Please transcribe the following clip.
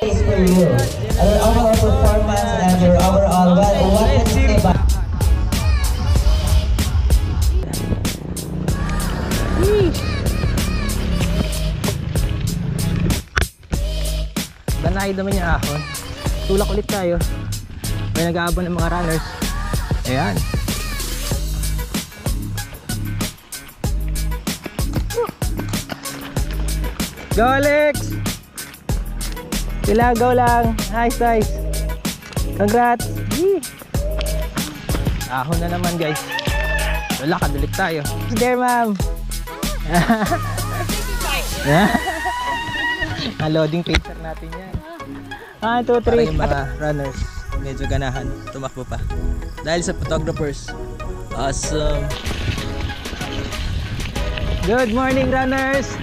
praise for you. Your overall performance and your overall what can you say about Banay naman yung ahon. Tulak ulit tayo. May nag-aabang ng mga runners. Ayan. Go Alex! Pilagaw lang. Nice, nice. Congrats. Yee. Ahon na naman guys. Lakad ulit tayo. There ma'am. Loading pacer natin yan. 1, 2, 3. Para yung mga runners medyo ganahan tumakbo pa dahil sa photographers. Awesome. Good morning runners.